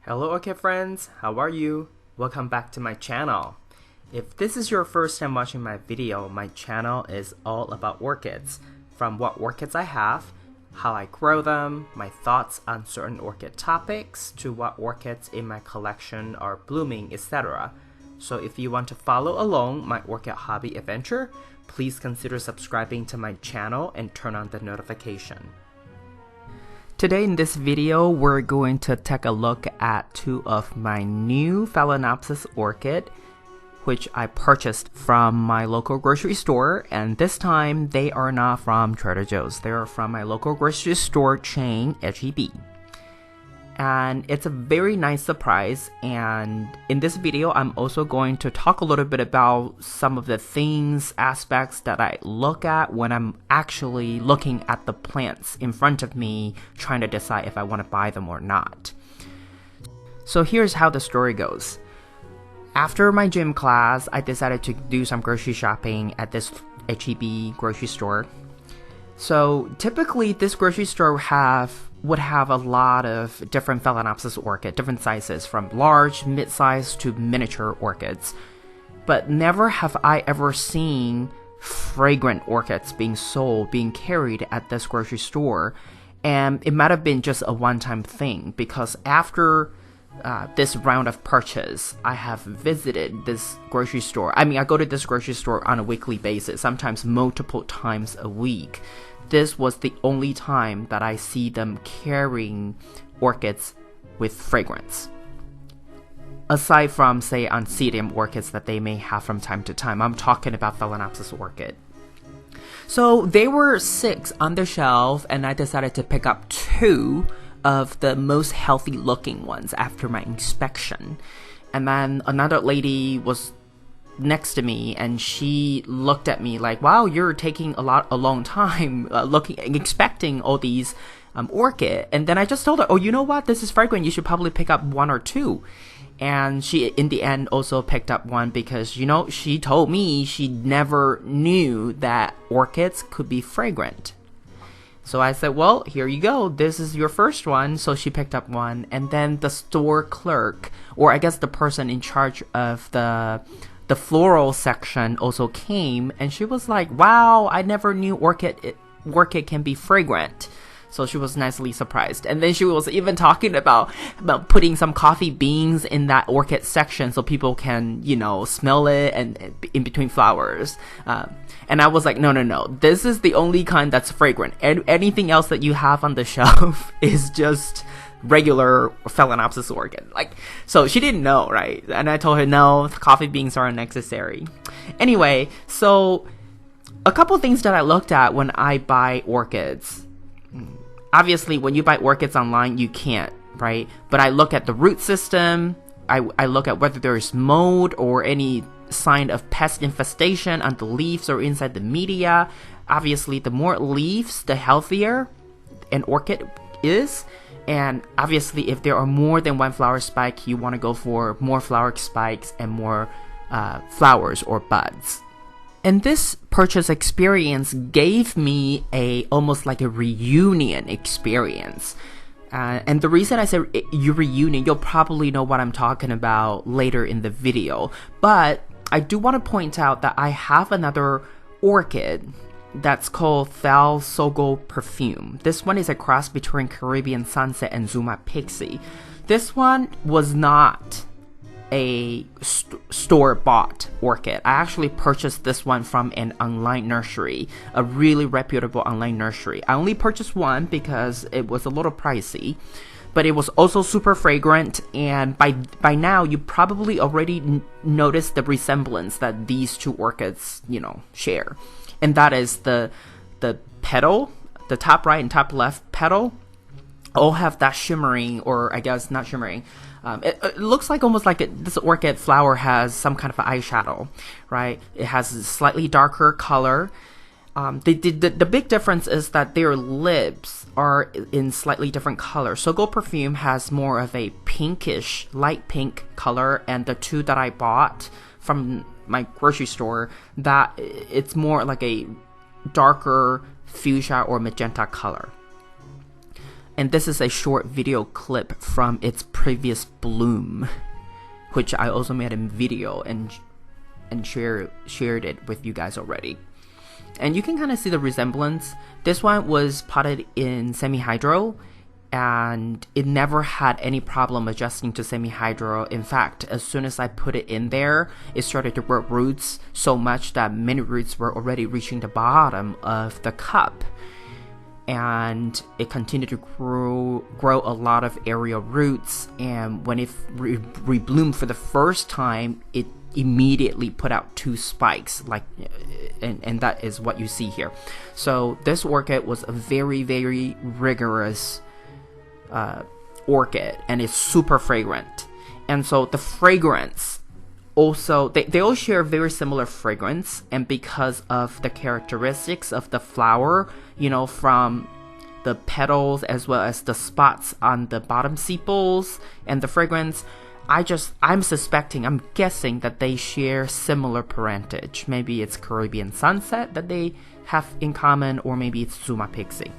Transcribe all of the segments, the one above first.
Hello Orchid friends, how are you? Welcome back to my channel. If this is your first time watching my video, my channel is all about orchids. From what orchids I have, how I grow them, my thoughts on certain orchid topics, to what orchids in my collection are blooming, etc. So if you want to follow along my orchid hobby adventure, please consider subscribing to my channel and turn on the notification. Today in this video, we're going to take a look at two of my new Phalaenopsis orchid, which I purchased from my local grocery store, and this time they are not from Trader Joe's. They are from my local grocery store chain, HEB. And it's a very nice surprise, and in this video I'm also going to talk a little bit about some of the things, aspects that I look at when I'm actually looking at the plants in front of me, trying to decide if I want to buy them or not. So here's how the story goes. After my gym class, I decided to do some grocery shopping at this HEB grocery store. So typically this grocery store would have a lot of different Phalaenopsis orchid, different sizes, from large, mid-size to miniature orchids. But never have I ever seen fragrant orchids being sold, being carried at this grocery store. And it might have been just a one-time thing, because after this round of purchase, I have visited this grocery store. I go to this grocery store on a weekly basis, sometimes multiple times a week. This was the only time that I see them carrying orchids with fragrance. Aside from, say, Oncidium orchids that they may have from time to time, I'm talking about Phalaenopsis orchid. So there were 6 on the shelf, and I decided to pick up 2 of the most healthy looking ones after my inspection. And then another lady was next to me, and she looked at me like, wow, you're taking a long time expecting all these orchid. And then I just told her, oh, you know what, this is fragrant, you should probably pick up 1 or 2. And she in the end also picked up 1, because she told me she never knew that orchids could be fragrant. So I said, well, here you go, this is your first one. So she picked up 1, and then the store clerk, or I guess the person in charge of the floral section, also came, and she was like, wow, I never knew orchid can be fragrant. So she was nicely surprised. And then she was even talking about putting some coffee beans in that orchid section so people can, smell it and in between flowers. And I was like, no, this is the only kind that's fragrant. Anything else that you have on the shelf is just regular Phalaenopsis orchid. So she didn't know, right? And I told her, no, coffee beans are unnecessary. Anyway, so a couple things that I looked at when I buy orchids. Obviously, when you buy orchids online, you can't, right? But I look at the root system. I look at whether there's mold or any sign of pest infestation on the leaves or inside the media. Obviously, the more leaves, the healthier an orchid is. And obviously, if there are more than 1 flower spike, you want to go for more flower spikes and more flowers or buds. And this purchase experience gave me almost like a reunion experience. And the reason I said reunion, you'll probably know what I'm talking about later in the video. But I do want to point out that I have another orchid that's called Phals Perfume. This one is a cross between Caribbean Sunset and Zuma Pixie. This one was not a store-bought orchid. I actually purchased this one from an online nursery, a really reputable online nursery. I only purchased 1 because it was a little pricey, but it was also super fragrant, and by now you probably already noticed the resemblance that these 2 orchids, share. And that is the petal, the top right and top left petal, all have that shimmering, or I guess not shimmering. It looks like almost like this orchid flower has some kind of eyeshadow, right? It has a slightly darker color. The big difference is that their lips are in slightly different colors. Sogo Perfume has more of a pinkish, light pink color, and the 2 that I bought from my grocery store, that it's more like a darker fuchsia or magenta color. And this is a short video clip from its previous bloom, which I also made a video and shared it with you guys already. And you can kind of see the resemblance. This one was potted in semi-hydro, and it never had any problem adjusting to semi-hydro. In fact, as soon as I put it in there, it started to grow roots so much that many roots were already reaching the bottom of the cup. And it continued to grow a lot of aerial roots, and when it rebloomed for the first time, it immediately put out 2 spikes, like, and that is what you see here. So this orchid was a very, very rigorous orchid, and it's super fragrant. And so the fragrance also, they all share very similar fragrance, and because of the characteristics of the flower, you know, from the petals as well as the spots on the bottom sepals and the fragrance, I'm guessing that they share similar parentage. Maybe it's Caribbean Sunset that they have in common, or maybe it's Zuma Pixie.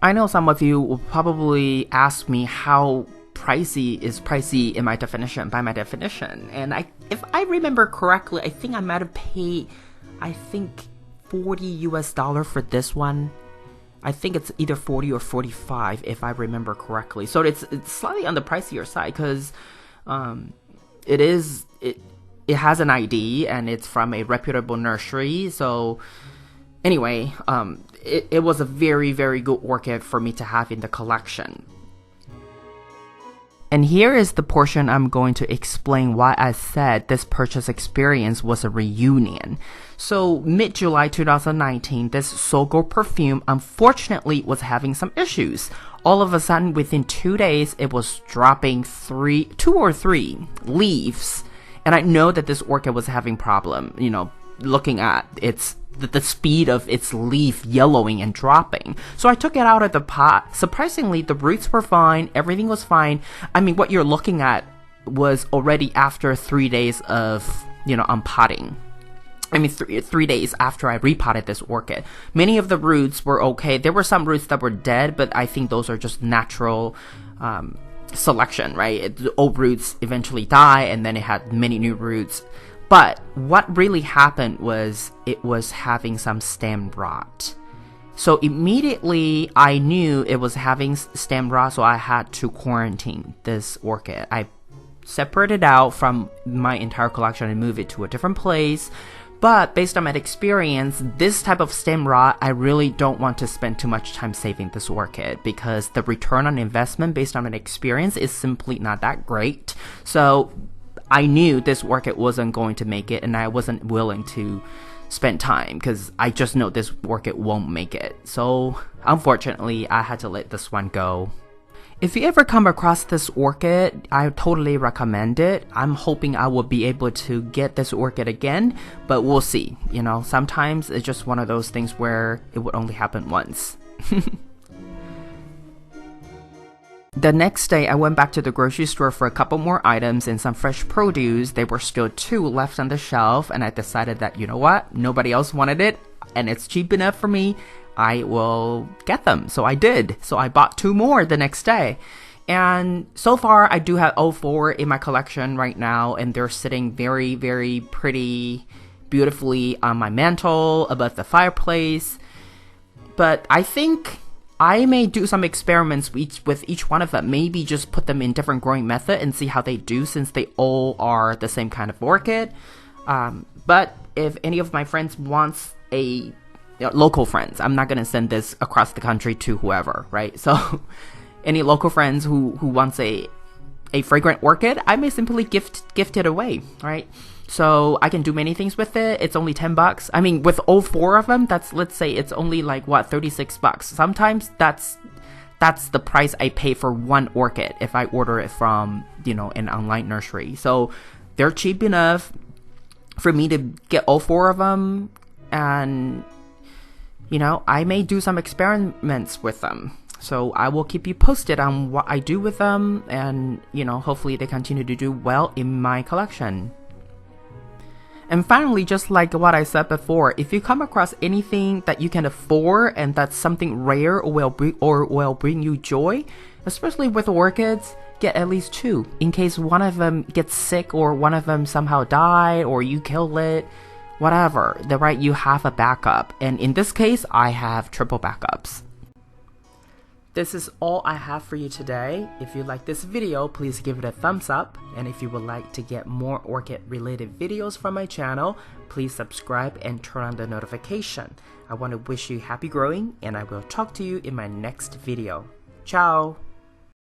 I know some of you will probably ask me how pricey is pricey in my definition, by my definition. And if I remember correctly, I think I might have paid, $40 for this one. I think it's either 40 or 45 if I remember correctly. So it's slightly on the pricier side, because it has an ID and it's from a reputable nursery. So anyway, it was a very, very good orchid for me to have in the collection. And here is the portion I'm going to explain why I said this purchase experience was a reunion. So mid-July 2019, this so-called Perfume unfortunately was having some issues. All of a sudden, within 2 days, it was dropping 2 or 3 leaves. And I know that this orchid was having problem, you know, looking at the speed of its leaf yellowing and dropping. So I took it out of the pot. Surprisingly, the roots were fine. Everything was fine. I mean, what you're looking at was already after 3 days of, unpotting. I mean, 3 days after I repotted this orchid. Many of the roots were okay. There were some roots that were dead, but I think those are just natural selection, right? The old roots eventually die, and then it had many new roots. But what really happened was it was having some stem rot. So immediately I knew it was having stem rot, so I had to quarantine this orchid. I separated out from my entire collection and moved it to a different place. But based on my experience, this type of stem rot, I really don't want to spend too much time saving this orchid, because the return on investment based on my experience is simply not that great. So I knew this orchid wasn't going to make it, and I wasn't willing to spend time because I just know this orchid won't make it. So unfortunately, I had to let this one go. If you ever come across this orchid, I totally recommend it. I'm hoping I will be able to get this orchid again, but we'll see. Sometimes it's just one of those things where it would only happen once. The next day, I went back to the grocery store for a couple more items and some fresh produce. There were still 2 left on the shelf, and I decided that, you know what, nobody else wanted it, and it's cheap enough for me. I will get them. So I did. So I bought 2 more the next day. And so far, I do have all 4 in my collection right now, and they're sitting very, very pretty, beautifully on my mantle, above the fireplace. But I think I may do some experiments with each one of them. Maybe just put them in different growing method and see how they do, since they all are the same kind of orchid. But if any of my friends wants local friends, I'm not going to send this across the country to whoever, right? So any local friends who wants a fragrant orchid, I may simply gift it away, right? So I can do many things with it. It's only $10. I mean, with all 4 of them, let's say it's only like $36. Sometimes that's the price I pay for one orchid if I order it from, an online nursery. So they're cheap enough for me to get all 4 of them, and I may do some experiments with them. So I will keep you posted on what I do with them, and hopefully they continue to do well in my collection. And finally, just like what I said before, if you come across anything that you can afford and that's something rare or will bring you joy, especially with orchids, get at least 2 in case one of them gets sick or one of them somehow died or you kill it, whatever. Right, you have a backup. And in this case, I have triple backups. This is all I have for you today. If you like this video, please give it a thumbs up. And if you would like to get more orchid related videos from my channel, please subscribe and turn on the notification. I want to wish you happy growing, and I will talk to you in my next video. Ciao!